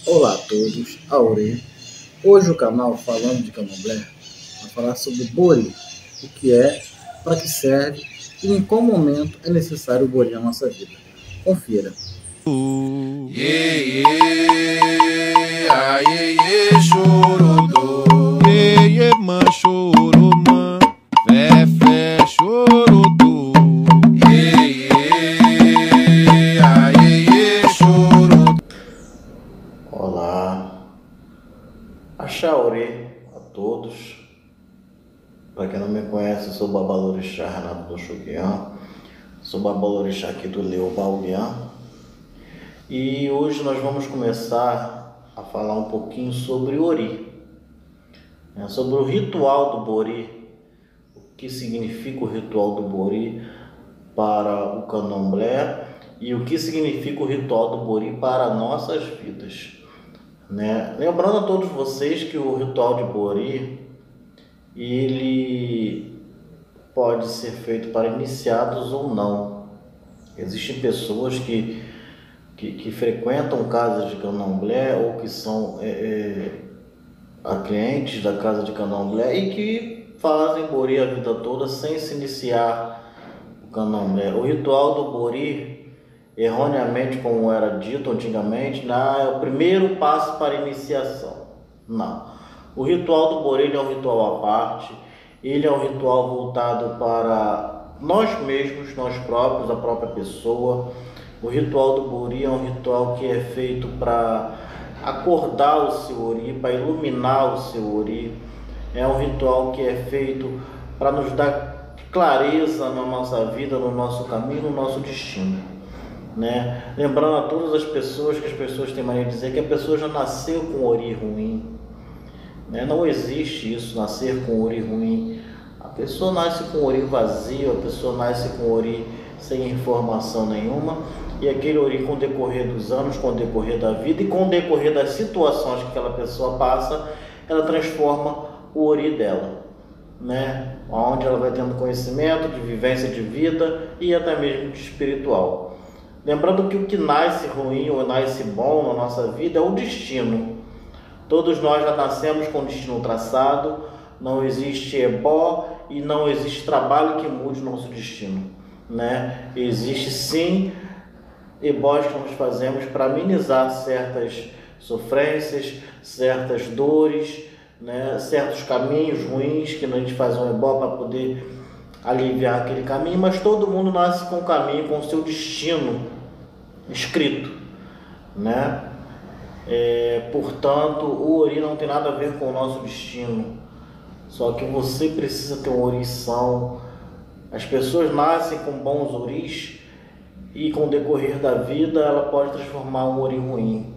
Olá a todos, Aure. Hoje o canal Falando de Candomblé vai falar sobre o Bori, o que é, para que serve e em qual momento é necessário o Bori na nossa vida. Confira. Ye chororô. Ye man choromã. Fé chororô. Ye chororô. Olá, Axaurê a todos. Para quem não me conhece, eu sou Babalorixá Renato do Xuquian, sou Babalorixá aqui do Leo Balguian. E hoje nós vamos começar a falar um pouquinho sobre Ori, sobre o ritual do Bori, o que significa o ritual do Bori para o Candomblé e o que significa o ritual do Bori para nossas vidas. Lembrando a todos vocês que o ritual de Bori ele pode ser feito para iniciados ou não. Existem pessoas que frequentam casas de Candomblé ou que são clientes da casa de Candomblé e que fazem Bori a vida toda sem se iniciar o Candomblé. O ritual do Bori, erroneamente como era dito antigamente, é o primeiro passo para a iniciação. Não. O ritual do Bori ele é um ritual à parte, ele é um ritual voltado para nós mesmos, nós próprios, a própria pessoa. O ritual do Bori é um ritual que é feito para acordar o seu Ori, para iluminar o seu Ori. É um ritual que é feito para nos dar clareza na nossa vida, no nosso caminho, no nosso destino. Lembrando a todas as pessoas que as pessoas têm mania de dizer que a pessoa já nasceu com Ori ruim. Não existe isso, nascer com Ori ruim. A pessoa nasce com Ori vazio, a pessoa nasce com Ori sem informação nenhuma. E aquele Ori, com o decorrer dos anos, com o decorrer da vida e com o decorrer das situações que aquela pessoa passa, ela transforma o Ori dela, onde ela vai tendo conhecimento de vivência de vida e até mesmo de espiritual. Lembrando que o que nasce ruim ou nasce bom na nossa vida é o destino. Todos nós já nascemos com o destino traçado, não existe ebó e não existe trabalho que mude o nosso destino. Existe sim ebós que nós fazemos para amenizar certas sofrências, certas dores, certos caminhos ruins que a gente faz um ebó para poder aliviar aquele caminho, mas todo mundo nasce com o caminho, com o seu destino escrito, portanto, o Ori não tem nada a ver com o nosso destino, só que você precisa ter um orição. As pessoas nascem com bons Oris e com o decorrer da vida ela pode transformar um Ori ruim,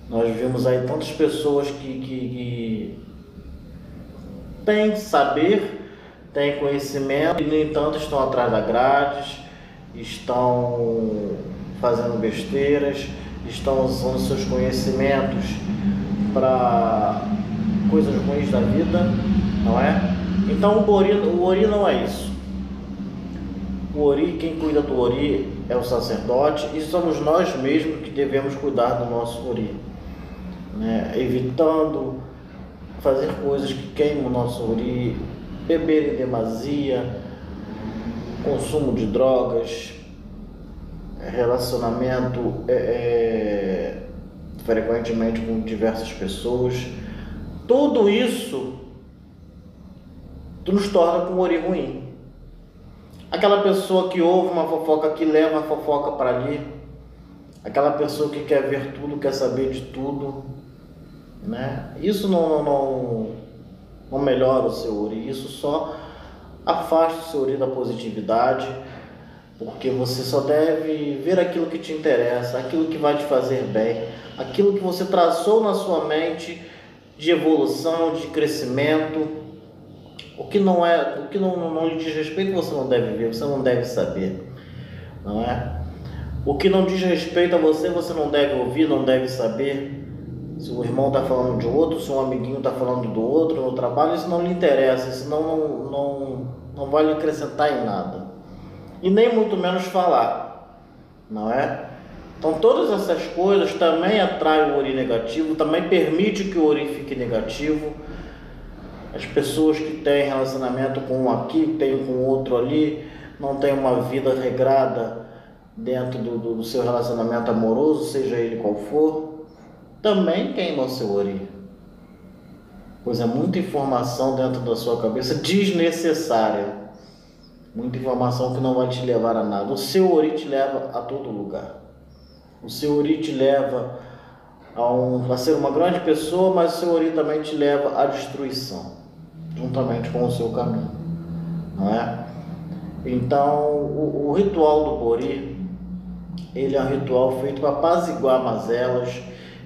Nós vimos aí tantas pessoas que têm saber, têm conhecimento e, no entanto, estão atrás da grade, estão fazendo besteiras, estão usando seus conhecimentos para coisas ruins da vida, não é? Então o Ori não é isso. O Ori, quem cuida do Ori é o sacerdote e somos nós mesmos que devemos cuidar do nosso Ori, evitando fazer coisas que queimam o nosso Ori, beber em demasia, consumo de drogas, relacionamento frequentemente com diversas pessoas. Tudo isso nos torna com um Ori ruim. Aquela pessoa que ouve uma fofoca, que leva a fofoca para ali, aquela pessoa que quer ver tudo, quer saber de tudo, isso não melhora o seu Ori, isso só afasta o seu Ori da positividade, porque você só deve ver aquilo que te interessa, aquilo que vai te fazer bem, aquilo que você traçou na sua mente de evolução, de crescimento. O que não lhe diz respeito você não deve ver, você não deve saber, O que não diz respeito a você, você não deve ouvir, não deve saber. Se o irmão está falando de outro, se um amiguinho está falando do outro no trabalho, isso não lhe interessa, isso não vai lhe acrescentar em nada. E nem muito menos falar, Então todas essas coisas também atraem o ori negativo, também permite que o ori fique negativo. As pessoas que têm relacionamento com um aqui, tem com o outro ali, não tem uma vida regrada dentro do seu relacionamento amoroso, seja ele qual for, também queima o seu ori. Pois é muita informação dentro da sua cabeça desnecessária. Muita informação que não vai te levar a nada. O seu ori te leva a todo lugar. O seu ori te leva a ser uma grande pessoa, mas o seu ori também te leva à destruição, juntamente com o seu caminho, não é? Então, o ritual do bori, ele é um ritual feito para apaziguar mazelas,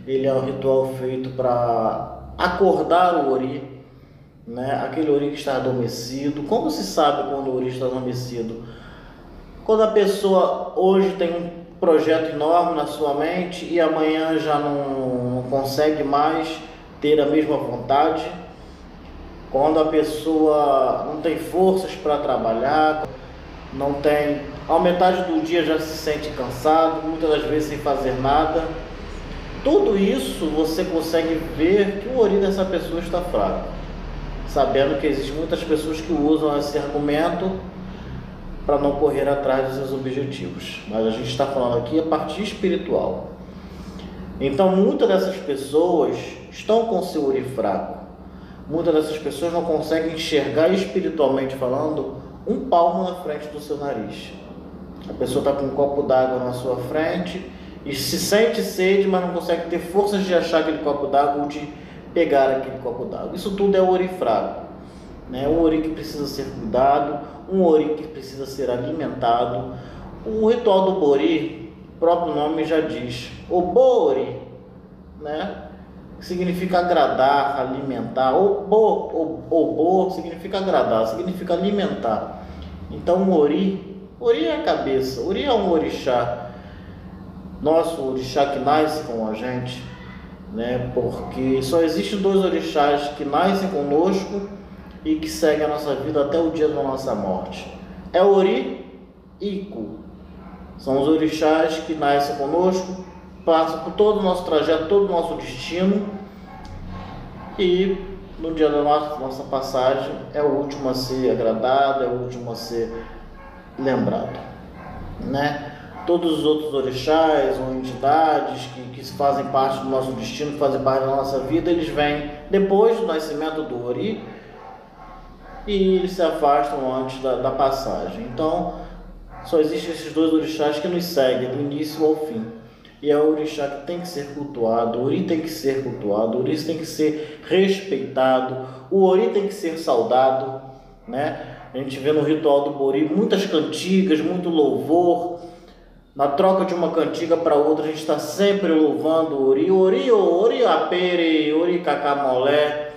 ele é um ritual feito para acordar o ori, né? Aquele ori que está adormecido. Como se sabe quando o ori está adormecido? Quando a pessoa hoje tem um projeto enorme na sua mente e amanhã já não consegue mais ter a mesma vontade, quando a pessoa não tem forças para trabalhar, não tem, ao metade do dia já se sente cansado, muitas das vezes sem fazer nada, tudo isso você consegue ver que o ori dessa pessoa está fraco, sabendo que existem muitas pessoas que usam esse argumento para não correr atrás dos seus objetivos. Mas a gente está falando aqui a parte espiritual. Então muitas dessas pessoas estão com seu ori fraco. Muitas dessas pessoas não conseguem enxergar espiritualmente falando um palmo na frente do seu nariz. A pessoa está com um copo d'água na sua frente e se sente sede, mas não consegue ter forças de achar aquele copo d'água ou de pegar aquele copo d'água. Isso tudo é ori fraco, né? Um ori que precisa ser cuidado, um ori que precisa ser alimentado. O ritual do bori, o próprio nome já diz, obori, né? Significa agradar, alimentar. Obo significa agradar, significa alimentar. Então o ori é a cabeça, ori é um orixá, nosso orixá que nasce com a gente, né? Porque só existem dois orixás que nascem conosco e que seguem a nossa vida até o dia da nossa morte. É o ori e iku. São os orixás que nascem conosco, passam por todo o nosso trajeto, todo o nosso destino, e no dia da nossa passagem é o último a ser agradado, é o último a ser lembrado, né? Todos os outros orixás ou entidades que fazem parte do nosso destino, que fazem parte da nossa vida, eles vêm depois do nascimento do ori e eles se afastam antes da passagem. Então só existem esses dois orixás que nos seguem do início ao fim, e é o orixá que tem que ser cultuado. O ori tem que ser cultuado, o ori tem que ser respeitado, o ori tem que ser saudado, né? A gente vê no ritual do bori muitas cantigas, muito louvor. Na troca de uma cantiga para outra, a gente está sempre louvando o ori, ori apere, ori cacamolé,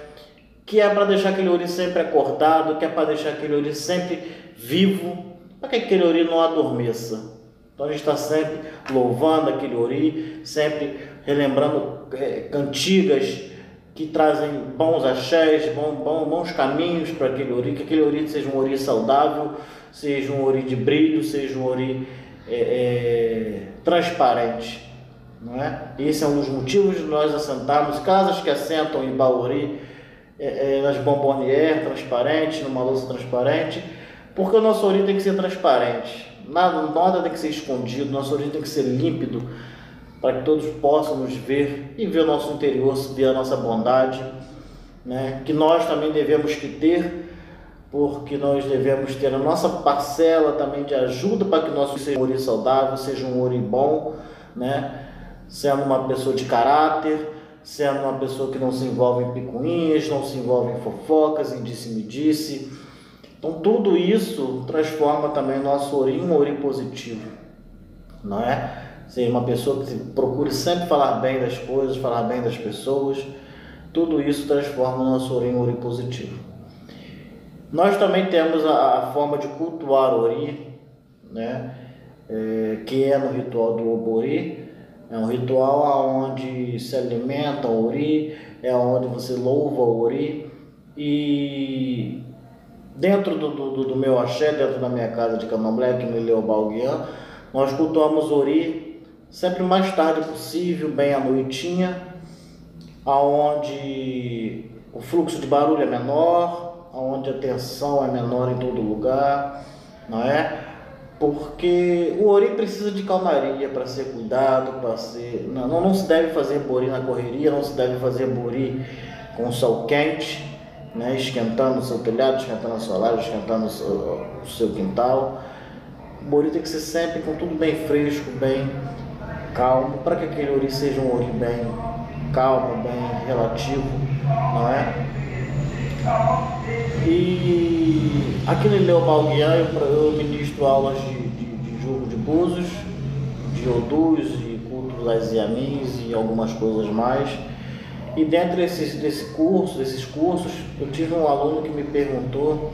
que é para deixar aquele ori sempre acordado, que é para deixar aquele ori sempre vivo, para que aquele ori não adormeça. Então a gente está sempre louvando aquele ori, sempre relembrando cantigas que trazem bons axés, bons caminhos para aquele ori, que aquele ori seja um ori saudável, seja um ori de brilho, seja um ori transparente, não é? Esse é um dos motivos de nós assentarmos casas que assentam em baori, nas bombonières transparentes, numa louça transparente, porque o nosso ori tem que ser transparente, nada tem que ser escondido, nosso ori tem que ser límpido, para que todos possam nos ver e ver o nosso interior, ver a nossa bondade, né? Que nós também devemos que ter, porque nós devemos ter a nossa parcela também de ajuda para que o nosso seja um ori saudável, seja um ori bom, né? Sendo uma pessoa de caráter, sendo uma pessoa que não se envolve em picuinhas, não se envolve em fofocas, em disse-me-disse. Então tudo isso transforma também o nosso ori em um ori positivo, não é? Ser uma pessoa que procure sempre falar bem das coisas, falar bem das pessoas, tudo isso transforma o nosso ori em um ori positivo. Nós também temos a forma de cultuar o ori, né? Que é no ritual do obori. É um ritual onde se alimenta o ori, é onde você louva o ori. E dentro do meu axé, dentro da minha casa de candomblé, aqui no Ilhéu Balguian, nós cultuamos o ori sempre o mais tarde possível, bem à noitinha, aonde o fluxo de barulho é menor, aonde a tensão é menor em todo lugar, não é? Porque o ori precisa de calmaria para ser cuidado, para ser... Não se deve fazer bori na correria, não se deve fazer bori com sol quente, né? Esquentando o seu telhado, esquentando a sua laje, esquentando o seu quintal. O bori tem que ser sempre com tudo bem fresco, bem calmo, para que aquele ori seja um ori bem calmo, bem relativo, não é? E aqui no Ilhéu Balguian eu ministro aulas de jogo de búzios, de odus, de culto das Iamins e algumas coisas mais. E dentro desses cursos, eu tive um aluno que me perguntou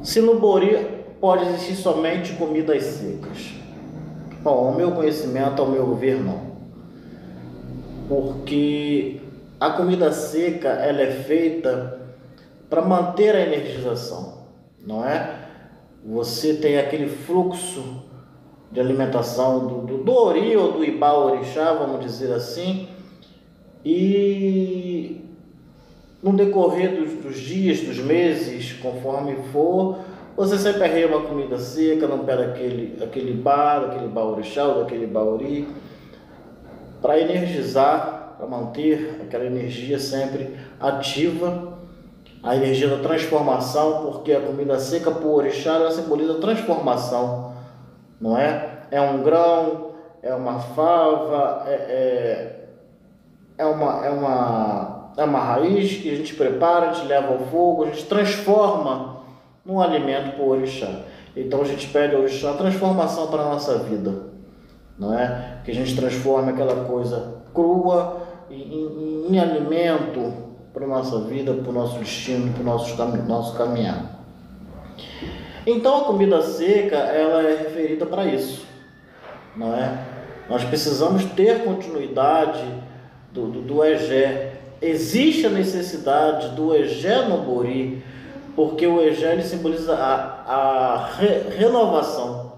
se no bori pode existir somente comidas secas. Bom, ao meu conhecimento, ao meu ver, não. Porque a comida seca, ela é feita para manter a energização, não é? Você tem aquele fluxo de alimentação do ori ou do ibá orixá, vamos dizer assim, e no decorrer dos dias, dos meses, conforme for, você sempre arreia uma comida seca, não pega aquele ibá orixá ou daquele ibá ori, para energizar, para manter aquela energia sempre ativa, a energia da transformação, porque a comida seca por orixá, ela simboliza transformação, não é? É um grão, é uma fava, é uma raiz que a gente prepara, a gente leva ao fogo, a gente transforma num alimento por orixá. Então a gente pede ao orixá a transformação para a nossa vida, não é? Que a gente transforme aquela coisa crua em alimento para a nossa vida, para o nosso destino, para o nosso caminhar. Então a comida seca, ela é referida para isso, não é? Nós precisamos ter continuidade do egé. Existe a necessidade do egé no bori, porque o egé ele simboliza a renovação,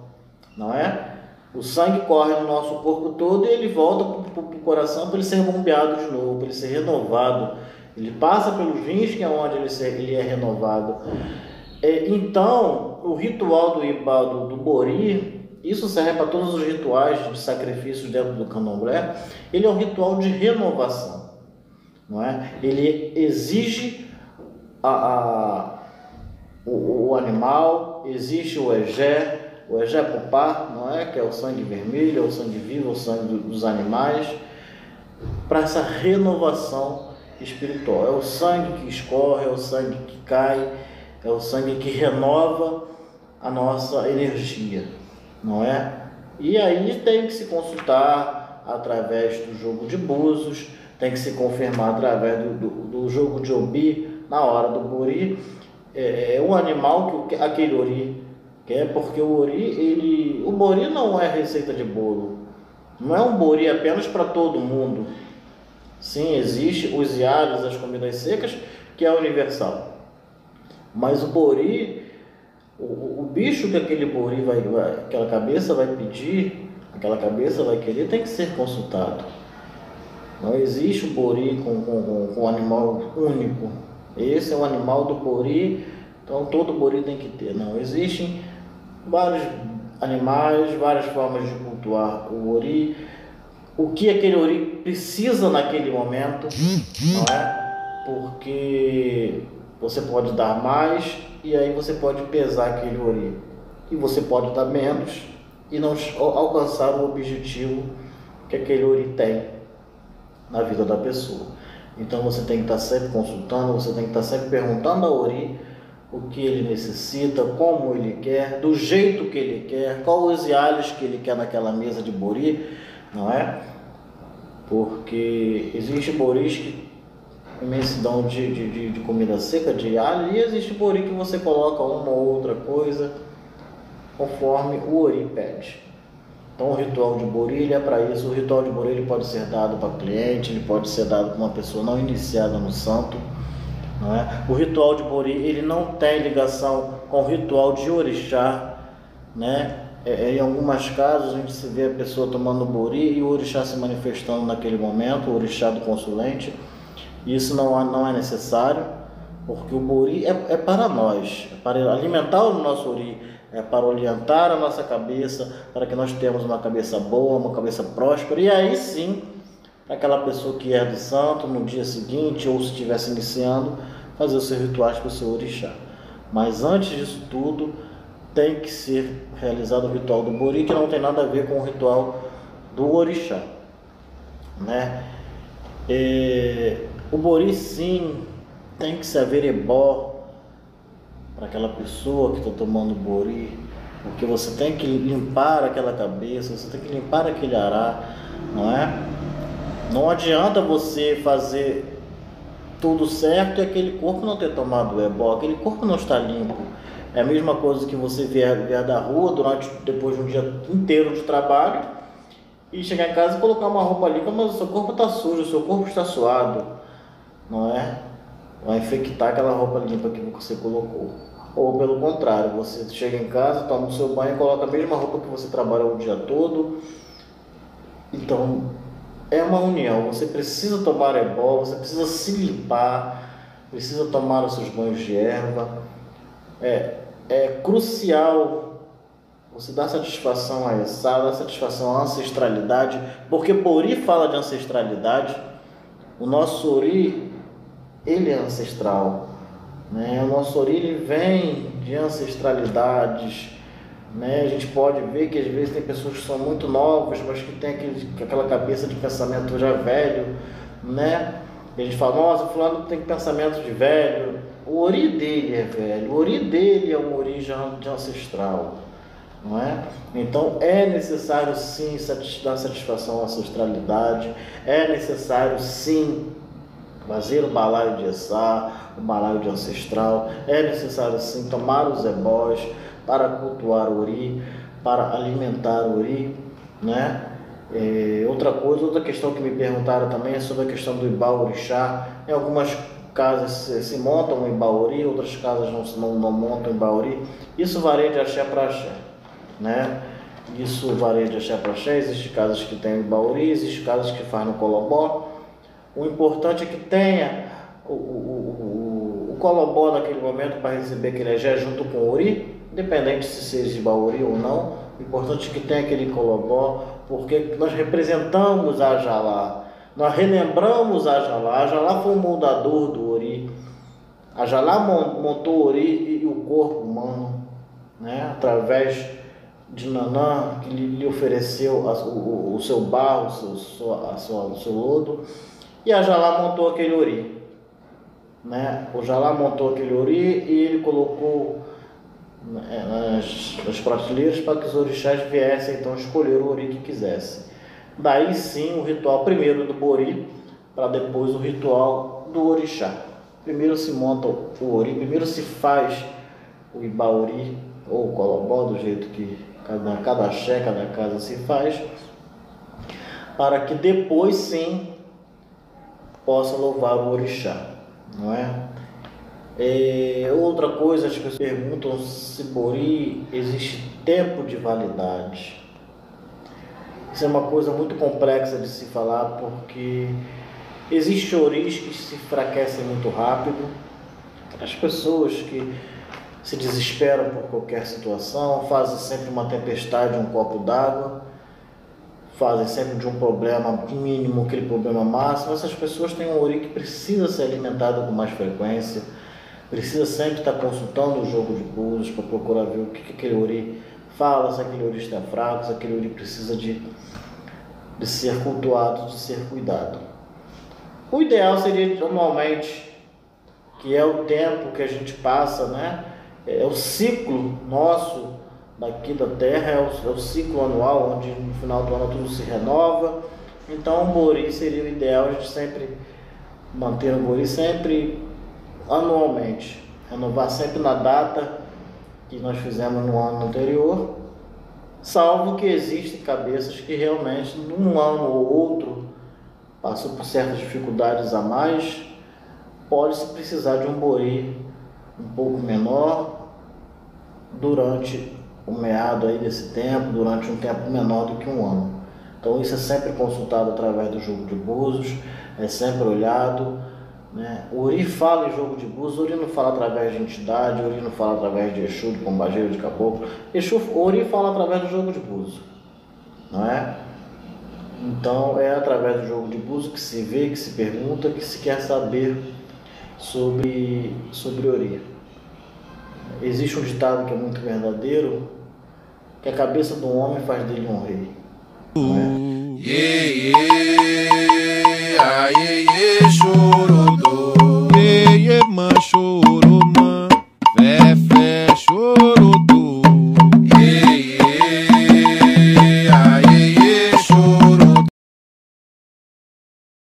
não é? O sangue corre no nosso corpo todo e ele volta para o coração para ele ser bombeado de novo, para ele ser renovado. Ele passa pelos rins, que é onde ele é renovado. Então, o ritual do ibá, do bori, isso serve para todos os rituais de sacrifício dentro do candomblé. Ele é um ritual de renovação, não é? Ele exige o animal, existe o egé popá, não é? Que é o sangue vermelho, é o sangue vivo, é o sangue dos animais, para essa renovação espiritual. É o sangue que escorre, é o sangue que cai, é o sangue que renova a nossa energia, não é? E aí tem que se consultar através do jogo de búzios, tem que se confirmar através do jogo de obi na hora do bori. É um animal que aquele ori quer, porque o bori não é receita de bolo, não é um bori apenas para todo mundo. Sim, existe os iares, as comidas secas, que é universal. Mas o bori, o bicho que aquele bori aquela cabeça vai pedir, aquela cabeça vai querer, tem que ser consultado. Não existe o bori com um animal único. Esse é o animal do bori, então todo bori tem que ter. Não, existem vários animais, várias formas de cultuar o ori. O que aquele ori precisa naquele momento, não é? Porque você pode dar mais e aí você pode pesar aquele ori. E você pode dar menos e não alcançar o objetivo que aquele ori tem na vida da pessoa. Então você tem que estar sempre consultando, você tem que estar sempre perguntando ao ori o que ele necessita, como ele quer, do jeito que ele quer, quais os iares que ele quer naquela mesa de bori, não é? Porque existe boris que imensidão de comida seca, de alho, e existe bori que você coloca uma ou outra coisa conforme o ori pede. Então o ritual de bori ele é para isso. O ritual de bori ele pode ser dado para cliente, ele pode ser dado para uma pessoa não iniciada no santo, não é? O ritual de bori ele não tem ligação com o ritual de orixá, né? em algumas casas a gente se vê a pessoa tomando bori e o orixá se manifestando naquele momento, o orixá do consulente. Isso não é necessário, porque o bori é para nós, é para alimentar o nosso ori, é para orientar a nossa cabeça, para que nós tenhamos uma cabeça boa, uma cabeça próspera, e aí sim, aquela pessoa que é do santo, no dia seguinte, ou se estivesse iniciando, fazer os seus rituais para o seu orixá. Mas antes disso tudo, tem que ser realizado o ritual do bori, que não tem nada a ver com o ritual do orixá, né? O bori sim tem que se haver ebó para aquela pessoa que está tomando bori, porque você tem que limpar aquela cabeça, você tem que limpar aquele ará, não é? Não adianta você fazer tudo certo e aquele corpo não ter tomado o ebó, aquele corpo não está limpo. É a mesma coisa que você vier da rua depois de um dia inteiro de trabalho e chegar em casa e colocar uma roupa limpa, mas o seu corpo está sujo, o seu corpo está suado, não é? Vai infectar aquela roupa limpa que você colocou. Ou pelo contrário, você chega em casa, toma o seu banho e coloca a mesma roupa que você trabalhou o dia todo. Então, é uma união. Você precisa tomar ebó, você precisa se limpar, precisa tomar os seus banhos de erva. É crucial você dar satisfação a essa, dar satisfação à ancestralidade, porque Bori fala de ancestralidade. O nosso Ori, ele é ancestral, né? O nosso Ori, ele vem de ancestralidades, né? A gente pode ver que às vezes tem pessoas que são muito novas, mas que tem aquela cabeça de pensamento já velho, né? E a gente fala, nossa, fulano tem pensamento de velho. O Ori dele é velho, o Ori dele é uma origem ancestral, não é? Então é necessário sim dar satisfação à ancestralidade, é necessário sim fazer o balaio de Essá, o balaio de ancestral, é necessário sim tomar os ebós para cultuar o Ori, para alimentar o Ori, né? Outra questão que me perguntaram também é sobre a questão do Ibá-Orixá. Em algumas casas se montam um Ibá-Ori, outras casas não montam Ibá-Ori. Isso varia de axé para axé, né? Isso varia de axé para axé. Existem casas que têm Ibá-Ori, existem casas que fazem no colobó. O importante é que tenha o colobó naquele momento para receber aquele axé junto com o Ori, independente se seja Ibá-Ori ou não. O importante é que tenha aquele colobó, porque nós representamos a Ajalá, nós relembramos a Ajalá. A Ajalá foi o moldador do Ori. A Ajalá montou o Ori e o corpo humano, né? Através de Nanã, que lhe ofereceu o seu barro, o seu lodo, e a Ajalá montou aquele Ori, né? O Ajalá montou aquele Ori e ele colocou nas prateleiras para que os orixás viessem então escolher o Ori que quisessem. Daí sim o ritual primeiro do Bori, para depois o ritual do orixá. Primeiro se monta o Ori, primeiro se faz o Ibá-Ori ou o colobó, do jeito que cada axé, cada casa se faz, para que depois sim possa louvar o orixá, não é? Outra coisa, as pessoas perguntam se Bori existe tempo de validade. Isso é uma coisa muito complexa de se falar, porque existem oris que se enfraquecem muito rápido. As pessoas que se desesperam por qualquer situação, fazem sempre uma tempestade, um copo d'água, fazem sempre de um problema mínimo aquele problema máximo. Essas pessoas têm um ori que precisa ser alimentado com mais frequência, precisa sempre estar consultando o jogo de búzios para procurar ver o que aquele ori fala, se aquele ori está fraco, se aquele ori precisa de ser cultuado, de ser cuidado. O ideal seria anualmente, que é o tempo que a gente passa, né? É o ciclo nosso daqui da Terra, é o ciclo anual, onde no final do ano tudo se renova. Então o Bori seria o ideal, a gente sempre manter o Bori sempre anualmente, renovar sempre na data que nós fizemos no ano anterior, salvo que existem cabeças que realmente num ano ou outro passam por certas dificuldades a mais, pode-se precisar de um Bori um pouco menor durante o meado aí desse tempo, durante um tempo menor do que um ano. Então isso é sempre consultado através do jogo de búzios, é sempre olhado, né? O Ori fala em jogo de búzios, o Ori não fala através de entidade, o Ori não fala através de Exu, de pombageiro, de caboclo. O Ori fala através do jogo de búzios, não é? Então é através do jogo de búzios que se vê, que se pergunta, que se quer saber sobre Ori. Existe um ditado que é muito verdadeiro, que a cabeça do homem faz dele um rei. Não é? Yeah, yeah, yeah.